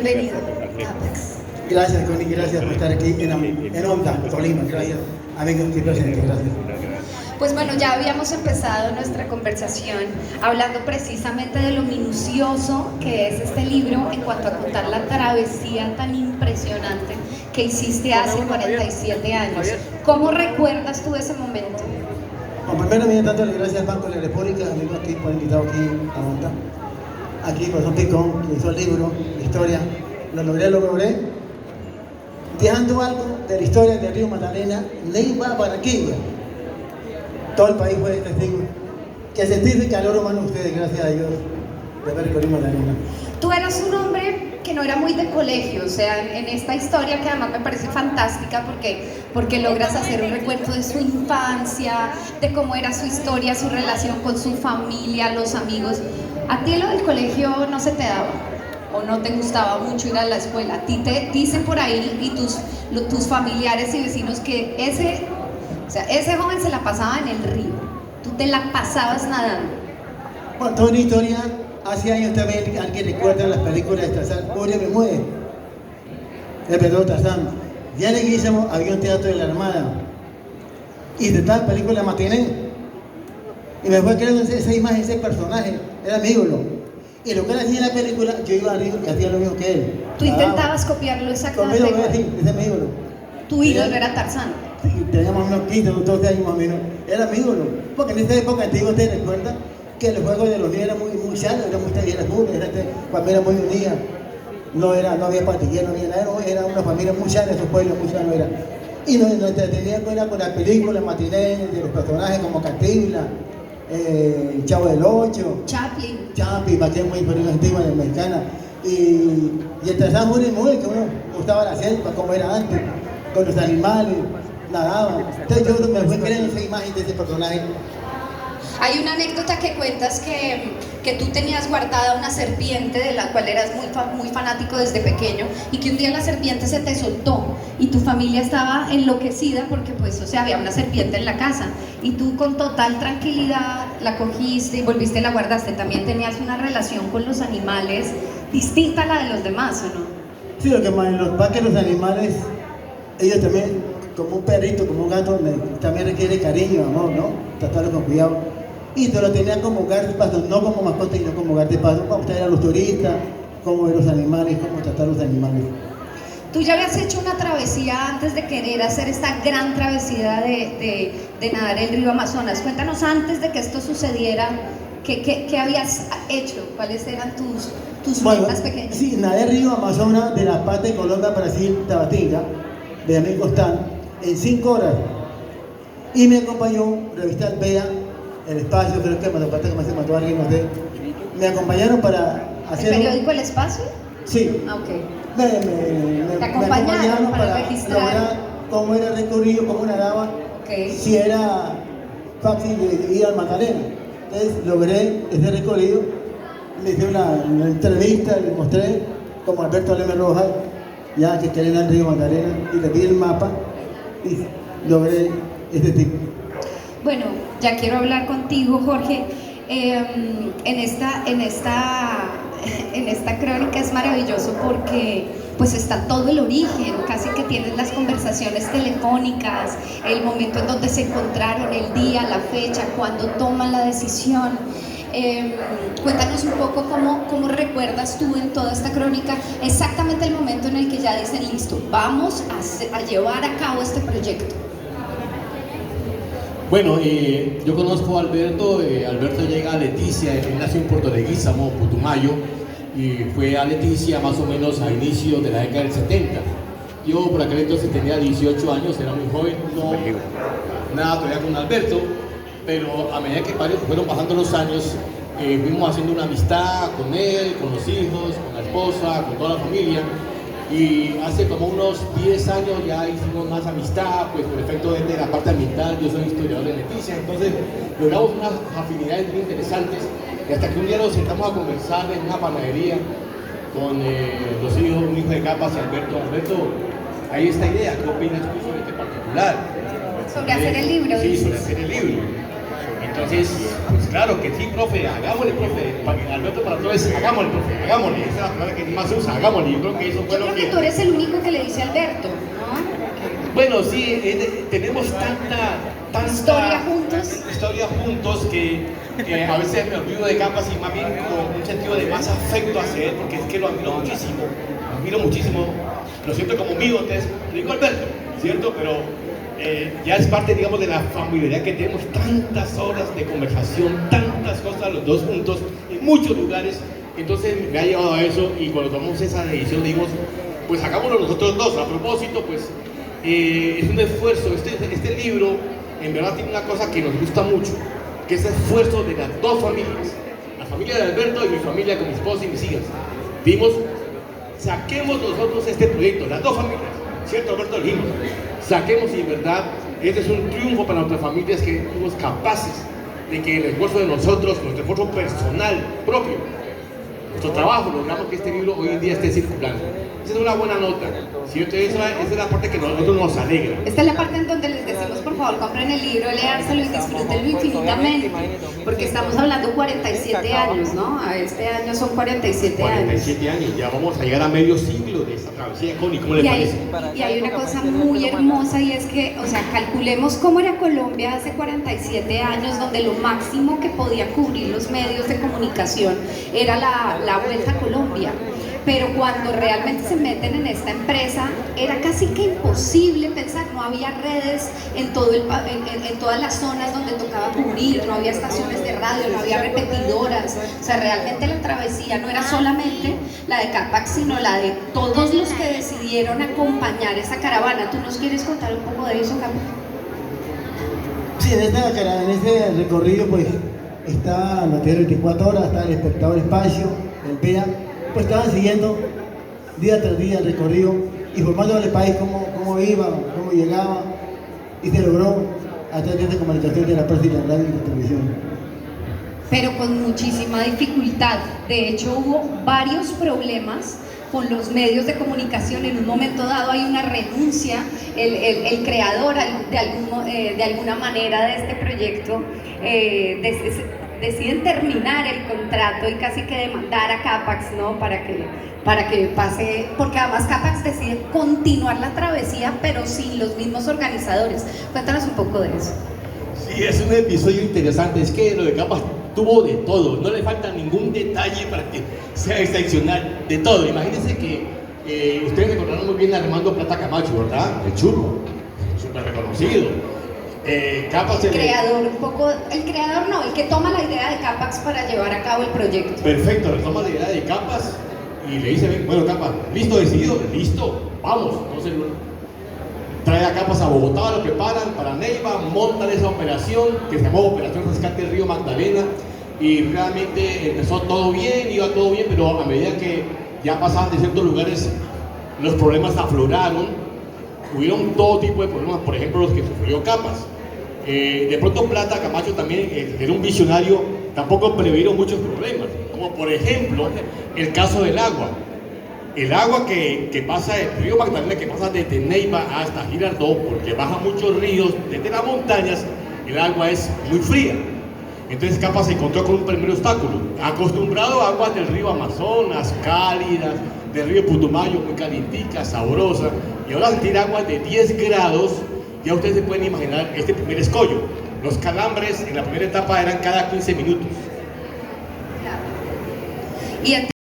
Bienvenido. Gracias, Connie, gracias por estar aquí en Onda, Tolima. Gracias, amigos aquí presentes, gracias. Pues bueno, ya habíamos empezado nuestra conversación hablando precisamente de lo minucioso que es este libro en cuanto a contar la travesía tan impresionante que hiciste hace 47 años. ¿Cómo recuerdas tú ese momento? Bueno, primero, me dándole gracias al Banco de la República, amigos aquí por invitado aquí a Onda. Aquí, por Son Picón, que hizo el libro, la historia. Lo logré. Dejando algo de la historia del río Magdalena, Neiva, Barranquilla. Todo el país fue testigo. Que sentirse calor humano ustedes, gracias a Dios, de ver el río Magdalena. Tú eras un hombre que no era muy de colegio, o sea, en esta historia que además me parece fantástica porque logras hacer un recuento de su infancia, de cómo era su historia, su relación con su familia, los amigos. ¿A ti lo del colegio no se te daba? ¿O no te gustaba mucho ir a la escuela? A ti te dicen por ahí y tus familiares y vecinos que ese joven se la pasaba en el río, tú te la pasabas nadando. Bueno, toda una historia. Hace años también alguien recuerda las películas de Tarzán, Pobre me mueve, de Pedro Tarzán. Ya en Leguízamo había un teatro de la Armada y de tal película matiné. Y me fue creando esa imagen, ese personaje, era mi ídolo. Y lo que él hacía en la película, yo iba arriba y hacía lo mismo que él. Tú intentabas copiarlo exactamente. Conmigo, sí, ese es mi ídolo. Tu ídolo era Tarzán. Sí, teníamos unos 15 o 12 años más o menos. Era mi ídolo. Porque en esa época antigua, ¿ustedes recuerdan? Que el juego de los niños era muy sano, era muy familia muy unida, no había pandilleros, no había nada, era una familia muy sana, su pueblo muy sano era. Y nos entretenían con las películas, matinées de los personajes como Catibla, Chavo del Ocho, Chaplin, para que es muy antigua de mexicana. Y el Tarzán muy, que uno gustaba la selva, como era antes, con los animales, nadaban. Entonces yo me fui creando esa imagen de ese personaje. Hay una anécdota que cuentas que tú tenías guardada una serpiente de la cual eras muy fanático desde pequeño y que un día la serpiente se te soltó y tu familia estaba enloquecida porque pues, o sea, había una serpiente en la casa y tú con total tranquilidad la cogiste y volviste y la guardaste. También tenías una relación con los animales distinta a la de los demás, ¿o no? Sí, lo que más en los parques los animales, ellos también, como un perrito, como un gato, también requiere cariño, amor, ¿no? Tratarlo con cuidado. Y te lo tenían como hogar de paso, no como mascota, sino como hogar de paso, para traer a los turistas, cómo ver los animales, cómo tratar a los animales. Tú ya habías hecho una travesía antes de querer hacer esta gran travesía de nadar el río Amazonas. Cuéntanos antes de que esto sucediera, ¿qué habías hecho? ¿Cuáles eran tus metas pequeñas? Sí, nadé el río Amazonas de La Pata de Colombia, Brasil, Tabatinga, de amigo Stan, en 5 horas. Y me acompañó Revista Alvea, El Espacio, creo que me falta que me mató a alguien, no sé. Me acompañaron para hacer... ¿El periódico El Espacio? Sí. Ah, ok. Me acompañaron para registrar lograr cómo era el recorrido, cómo nadaba, si era fácil de ir al Magdalena. Entonces logré ese recorrido, le hice una entrevista, le mostré como Alberto Leme Rojas, ya que quería ir al río Magdalena, y le di el mapa y logré este tipo. Bueno, ya quiero hablar contigo, Jorge. En esta crónica es maravilloso porque pues está todo el origen, casi que tienes las conversaciones telefónicas, el momento en donde se encontraron, el día, la fecha, cuando toman la decisión. Cuéntanos un poco cómo recuerdas tú en toda esta crónica exactamente el momento en el que ya dicen listo, vamos a llevar a cabo este proyecto. Bueno, yo conozco a Alberto, Alberto llega a Leticia, él nació en Puerto Leguízamo, Putumayo, y fue a Leticia más o menos a inicios de la década del 70. Yo por aquel entonces tenía 18 años, era muy joven, no nada todavía con Alberto, pero a medida que fueron pasando los años, fuimos haciendo una amistad con él, con los hijos, con la esposa, con toda la familia. Y hace como unos 10 años ya hicimos más amistad, pues por efecto de la parte ambiental, yo soy historiador de Leticia, entonces logramos unas afinidades muy interesantes y hasta que un día nos sentamos a conversar en una panadería con los hijos, un hijo de Capas y Alberto, hay esta idea, ¿qué opinas tú sobre este particular? Sobre hacer el libro. Sí, sobre hacer el libro. Entonces, pues claro que sí, profe, hagámosle, profe. Alberto para todos, hagámosle, profe, hagámosle. Esa es la palabra que más se usa, hagámosle. Yo creo que eso fue Yo lo creo que tú eres el único que le dice a Alberto, ¿no? Bueno, sí, tenemos tanta Historia juntos que a veces me olvido de Capas y más bien con un sentido de más afecto hacia él, porque es que lo admiro muchísimo, lo siento como mío, entonces le digo Alberto, ¿cierto? Pero ya es parte, digamos, de la familiaridad que tenemos, tantas horas de conversación, tantas cosas los dos juntos, en muchos lugares, entonces me ha llevado a eso y cuando tomamos esa decisión dijimos, pues hagámoslo nosotros dos, a propósito, pues es un esfuerzo, este libro en verdad tiene una cosa que nos gusta mucho, que es el esfuerzo de las dos familias, la familia de Alberto y mi familia con mi esposa y mis hijas. Dijimos, saquemos nosotros este proyecto, las dos familias, ¿cierto Alberto? Dijimos, saquemos y en verdad este es un triunfo para nuestras familias que fuimos capaces de que el esfuerzo de nosotros, nuestro esfuerzo personal propio, nuestro trabajo, logramos que este libro hoy en día esté circulando. Esa es una buena nota, ¿cierto? Esa es la parte que a nosotros nos alegra. Esta es la parte en donde les decimos, por favor, compren el libro, leárselo y disfrútenlo infinitamente, porque estamos hablando 47 años, ¿no? Este año son 47 años. 47 años, ya vamos a llegar a medio siglo de esta travesía, Connie, ¿cómo le parece? Y hay una cosa muy hermosa y es que, o sea, calculemos cómo era Colombia hace 47 años, donde lo máximo que podía cubrir los medios de comunicación era la Vuelta a Colombia. Pero cuando realmente se meten en esta empresa, era casi que imposible pensar, no había redes en todas las zonas donde tocaba cubrir, no había estaciones de radio, no había repetidoras, o sea, realmente la travesía no era solamente la de Capax, sino la de todos los que decidieron acompañar esa caravana. ¿Tú nos quieres contar un poco de eso, Capax? Sí, en este recorrido pues está Noticiero 24 Horas, está el Espectador Espacio, el PEA, pues estaban siguiendo día tras día el recorrido, informando al país cómo iba, cómo llegaba, y se logró a través de comunicación de la prensa y la radio y la televisión. Pero con muchísima dificultad. De hecho, hubo varios problemas con los medios de comunicación. En un momento dado hay una renuncia, el creador de alguna manera de este proyecto deciden terminar el contrato y casi que demandar a Capax, ¿no? Para que pase, porque además Capax decide continuar la travesía pero sin los mismos organizadores. Cuéntanos un poco de eso. Sí, es un episodio interesante, es que lo de Capax tuvo de todo, no le falta ningún detalle para que sea excepcional, de todo. Imagínense que ustedes recordaron muy bien a Armando Plata Camacho, ¿verdad? El churro, súper reconocido. Capax, el que toma la idea de Capax para llevar a cabo el proyecto. Perfecto, le toma la idea de Capax y le dice, bueno Capax, ¿listo, decidido? Listo, vamos. Entonces trae a Capax a Bogotá, lo preparan para Neiva, montan esa operación que se llamó Operación Rescate del Río Magdalena y realmente empezó todo bien, iba todo bien, pero a medida que ya pasaban de ciertos lugares los problemas afloraron, hubieron todo tipo de problemas, por ejemplo los que sufrió Capax. De pronto Plata Camacho también era un visionario, tampoco previeron muchos problemas, como por ejemplo el caso del agua. El agua que pasa del río Magdalena, que pasa desde Neiva hasta Girardot, porque baja muchos ríos desde las montañas, el agua es muy fría. Entonces Capax se encontró con un primer obstáculo, acostumbrado a aguas del río Amazonas, cálidas, del río Putumayo, muy calientica, sabrosa, y ahora sentir aguas de 10 grados, ya ustedes se pueden imaginar este primer escollo. Los calambres en la primera etapa eran cada 15 minutos. Y